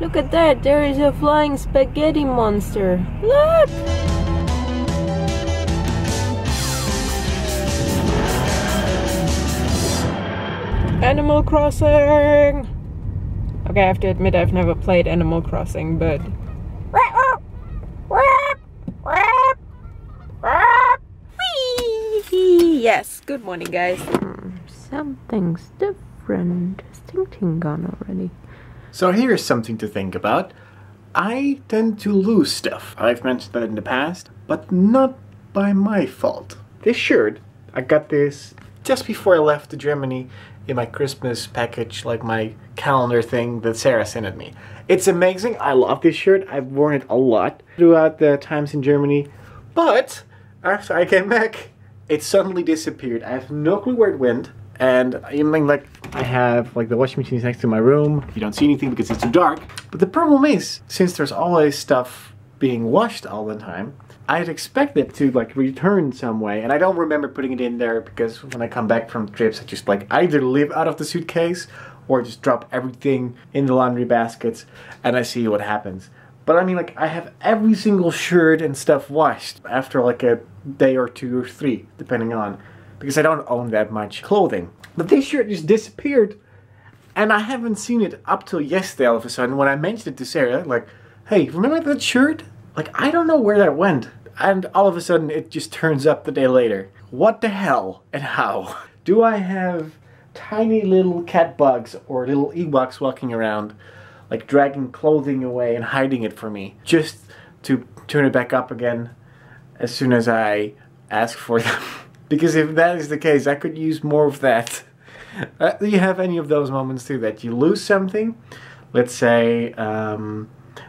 Look at that, there is a flying spaghetti monster. Look! Animal Crossing! Okay, I have to admit I've never played Animal Crossing, but... Yes, good morning guys. Something's different. Is Ting Ting gone already? So here's something to think about. I tend to lose stuff. I've mentioned that in the past, but not by my fault. This shirt, I got this just before I left to Germany in my Christmas package, like my calendar thing that Sarah sent me. It's amazing. I love this shirt. I've worn it a lot throughout the times in Germany, but after I came back, it suddenly disappeared. I have no clue where it went. And I mean, like, I have like the washing machine is next to my room. You don't see anything because it's too dark. But the problem is, since there's always stuff being washed all the time, I'd expect it to like return some way. And I don't remember putting it in there because when I come back from trips, I just like either live out of the suitcase or just drop everything in the laundry baskets and I see what happens. But I mean, like, I have every single shirt and stuff washed after like a day or 2 or 3, depending on, because I don't own that much clothing. But this shirt just disappeared, and I haven't seen it up till yesterday all of a sudden when I mentioned it to Sarah, like, hey, remember that shirt? Like, I don't know where that went. And all of a sudden it just turns up the day later. What the hell and how? Do I have tiny little cat bugs or little Ewoks walking around, like dragging clothing away and hiding it for me, just to turn it back up again as soon as I ask for them? Because if that is the case, I could use more of that. Do you have any of those moments too, that you lose something? Let's say,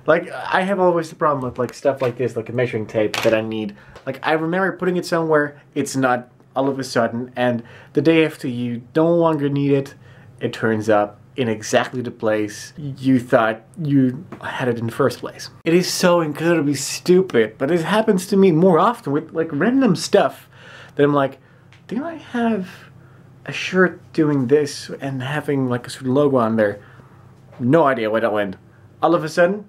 like, I have always the problem with like stuff like this, like a measuring tape that I need. Like, I remember putting it somewhere, it's not all of a sudden, and the day after you no longer need it, it turns up in exactly the place you thought you had it in the first place. It is so incredibly stupid, but it happens to me more often with like random stuff that I'm like, do I have a shirt doing this and having like a sort of logo on there? No idea where that went. All of a sudden,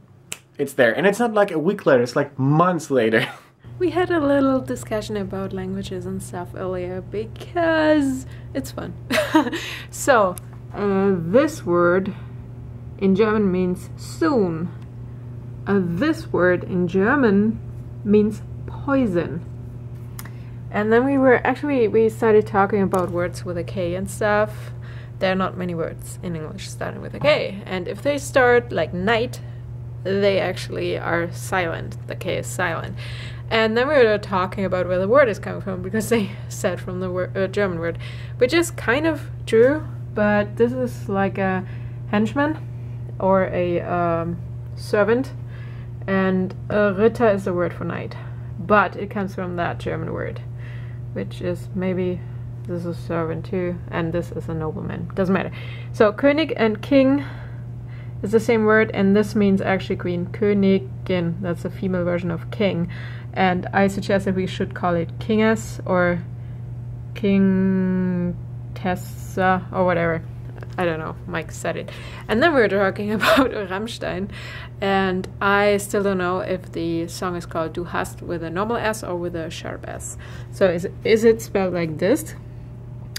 it's there. And it's not like a week later, it's like months later. We had a little discussion about languages and stuff earlier because it's fun. So, this word in German means soon. This word in German means poison. And then we started talking about words with a K and stuff. There are not many words in English starting with a K. And if they start like night, they actually are silent. The K is silent. And then we were talking about where the word is coming from, because they said from the German word, which is kind of true, but this is like a henchman or a servant, and Ritter is the word for knight, but it comes from that German word, which is maybe this is a servant too, and this is a nobleman. Doesn't matter. So König and king is the same word, and this means actually queen. Königin, that's a female version of king. And I suggest that we should call it kingess or kingtessa or whatever. I don't know, Mike said it. And then we were talking about Rammstein, and I still don't know if the song is called Du hast with a normal S or with a sharp S. So is it spelled like this,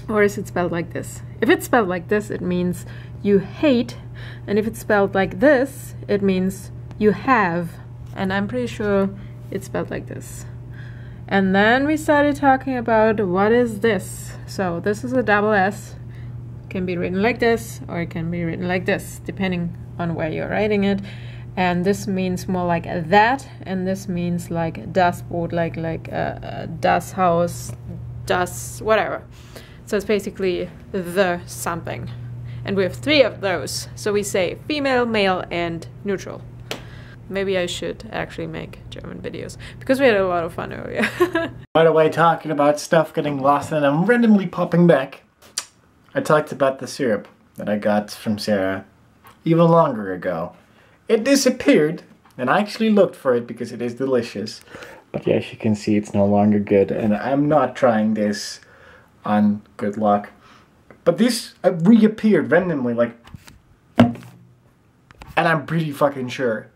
or is it spelled like this? If it's spelled like this, it means you hate, and if it's spelled like this, it means you have. And I'm pretty sure it's spelled like this. And then we started talking about what is this. So this is a double S. It can be written like this, or it can be written like this, depending on where you're writing it. And this means more like that, and this means like das Boot, like das Haus, das whatever. So it's basically the something. And we have 3 of those. So we say female, male, and neutral. Maybe I should actually make German videos, because we had a lot of fun earlier. By the way, talking about stuff getting lost and I'm randomly popping back, I talked about the syrup that I got from Sarah even longer ago. It disappeared, and I actually looked for it because it is delicious. But yeah, as you can see, it's no longer good, and I'm not trying this on good luck. But this reappeared randomly, like And I'm pretty fucking sure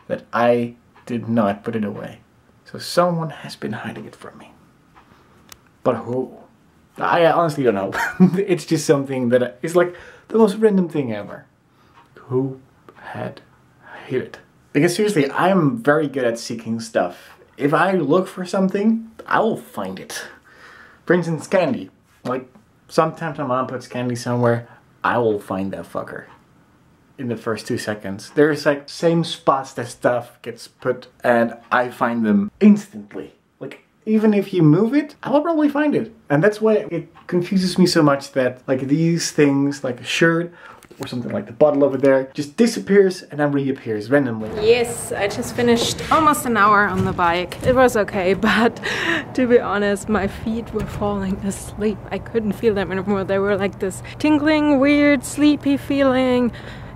that I did not put it away. So someone has been hiding it from me. But who? I honestly don't know. It's just something that is like the most random thing ever. Who had hid it? Because seriously, I'm very good at seeking stuff. If I look for something, I will find it. For instance, candy. Like, sometimes my mom puts candy somewhere, I will find that fucker in the first 2 seconds. There's like same spots that stuff gets put and I find them instantly. Like, even if you move it, I will probably find it. And that's why it confuses me so much that like these things, like a shirt or something like the bottle over there, just disappears and then reappears randomly. Yes, I just finished almost an hour on the bike. It was okay, but to be honest, my feet were falling asleep. I couldn't feel them anymore. They were like this tingling, weird, sleepy feeling.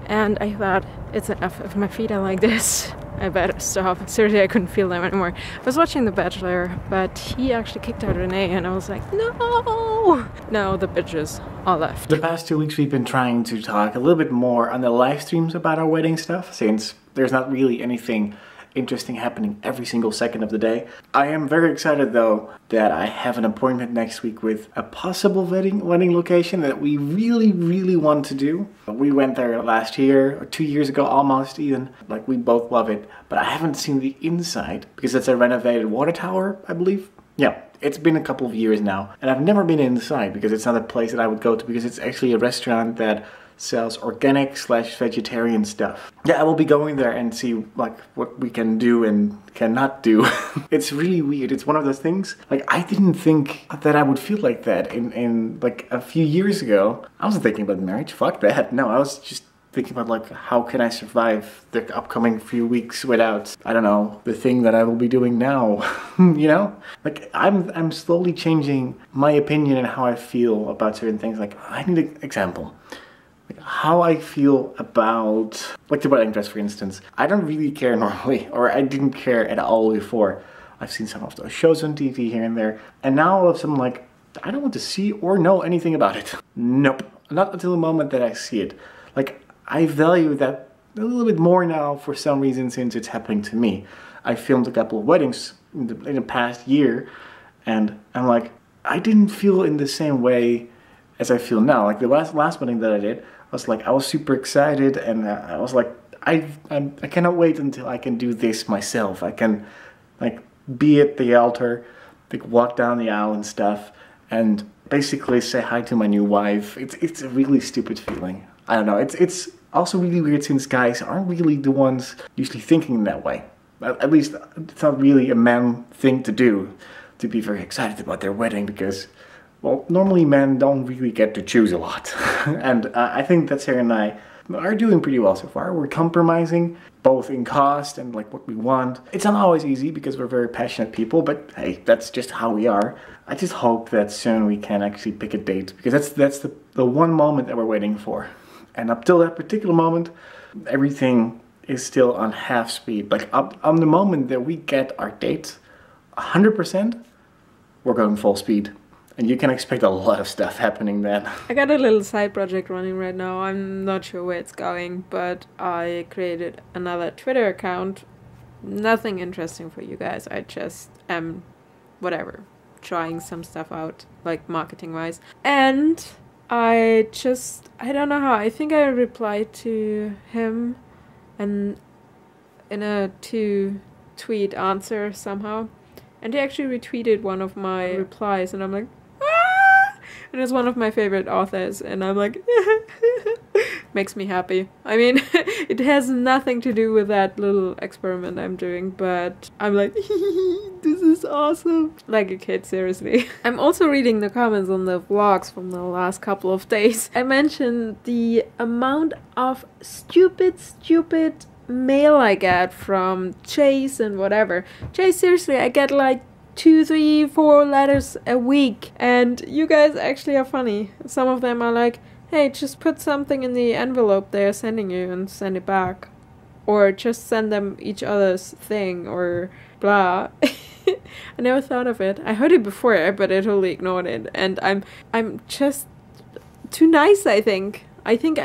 And I thought, it's enough. If my feet are like this, I better stop. Seriously, I couldn't feel them anymore. I was watching The Bachelor, but he actually kicked out Renee, and I was like, no! No, the bitches all left. The past 2 weeks we've been trying to talk a little bit more on the live streams about our wedding stuff, since there's not really anything interesting happening every single second of the day. I am very excited though that I have an appointment next week with a possible wedding location that we really want to do. We went there last year or 2 years ago almost even. Like, we both love it, but I haven't seen the inside because it's a renovated water tower, I believe. Yeah, it's been a couple of years now and I've never been inside because it's not a place that I would go to because it's actually a restaurant that sells organic / vegetarian stuff. Yeah, I will be going there and see like what we can do and cannot do. It's really weird. It's one of those things, like, I didn't think that I would feel like that in like a few years ago. I wasn't thinking about marriage, fuck that. No, I was just thinking about like, how can I survive the upcoming few weeks without, I don't know, the thing that I will be doing now. You know? Like, I'm slowly changing my opinion and how I feel about certain things. Like, I need an example. How I feel about, like, the wedding dress, for instance. I don't really care normally, or I didn't care at all before. I've seen some of those shows on TV here and there, and now all of a sudden, like, I don't want to see or know anything about it. Nope. Not until the moment that I see it. Like, I value that a little bit more now for some reason since it's happening to me. I filmed a couple of weddings in the past year, and I'm like, I didn't feel in the same way as I feel now. Like, the last wedding that I did, I was super excited, and I was like, I cannot wait until I can do this myself. I can, like, be at the altar, like, walk down the aisle and stuff, and basically say hi to my new wife. It's a really stupid feeling. I don't know. It's also really weird since guys aren't really the ones usually thinking that way. At least it's not really a man thing to do, to be very excited about their wedding, because, well, normally men don't really get to choose a lot. And I think that Sarah and I are doing pretty well so far. We're compromising, both in cost and like what we want. It's not always easy because we're very passionate people, but hey, that's just how we are. I just hope that soon we can actually pick a date, because that's the one moment that we're waiting for. And up till that particular moment, everything is still on half speed. Like, up on the moment that we get our date, 100%, we're going full speed. And you can expect a lot of stuff happening then. I got a little side project running right now. I'm not sure where it's going, but I created another Twitter account. Nothing interesting for you guys. I just am, whatever, trying some stuff out, like marketing-wise. And I don't know how. I think I replied to him and in a 2-tweet answer somehow. And he actually retweeted one of my replies, and I'm like, ah! And it's one of my favorite authors, and I'm like, makes me happy. I mean, it has nothing to do with that little experiment I'm doing, but I'm like, this is awesome. Like a kid, seriously. I'm also reading the comments on the vlogs from the last couple of days. I mentioned the amount of stupid mail I get from Chase and whatever. Chase, seriously, I get like 2, 3, 4 letters a week, and you guys actually are funny. Some of them are like, hey, just put something in the envelope they're sending you and send it back, or just send them each other's thing, or blah. I never thought of it. I heard it before, but I totally ignored it, and I'm just too nice, I think. I think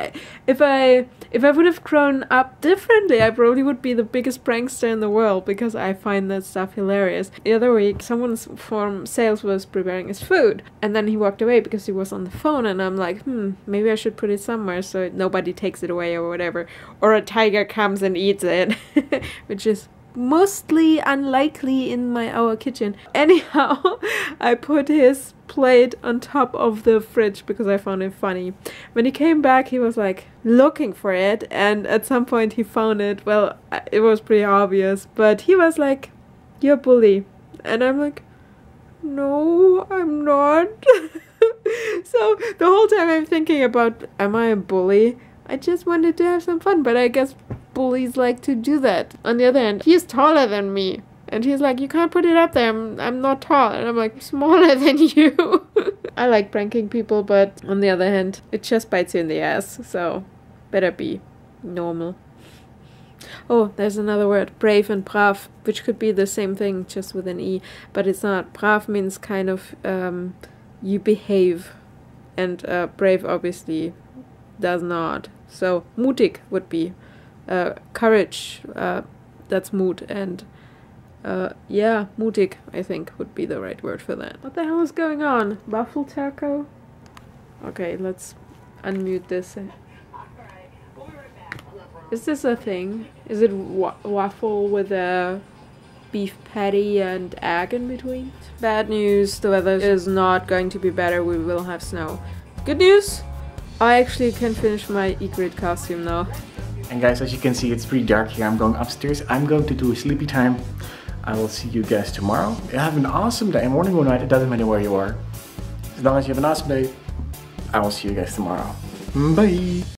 if I would have grown up differently, I probably would be the biggest prankster in the world because I find that stuff hilarious. The other week, someone from sales was preparing his food, and then he walked away because he was on the phone, and I'm like, maybe I should put it somewhere so nobody takes it away or whatever. Or a tiger comes and eats it, which is mostly unlikely in our kitchen. Anyhow, I put his plate on top of the fridge because I found it funny. When he came back, he was like looking for it, and at some point he found it. Well, it was pretty obvious, but he was like, "You're a bully," and I'm like, "No, I'm not." So the whole time I'm thinking about, am I a bully? I just wanted to have some fun, but I guess bullies like to do that. On the other hand, he's taller than me, and he's like, "You can't put it up there, I'm not tall," and I'm like, "Smaller than you." I like pranking people, but on the other hand, it just bites you in the ass, so better be normal. Oh, there's another word, brave and brav, which could be the same thing, just with an E, but it's not. Brav means kind of, you behave, and brave obviously does not. So mutig would be courage, that's mood, and yeah, mutig I think would be the right word for that. What the hell is going on? Waffle taco? Okay, let's unmute this. Is this a thing? Is it waffle with a beef patty and egg in between? Bad news, the weather is not going to be better, we will have snow. Good news, I actually can finish my Egret costume now. And guys, as you can see, it's pretty dark here. I'm going upstairs. I'm going to do a sleepy time. I will see you guys tomorrow. Have an awesome day, morning or night. It doesn't matter where you are. As long as you have an awesome day, I will see you guys tomorrow. Bye!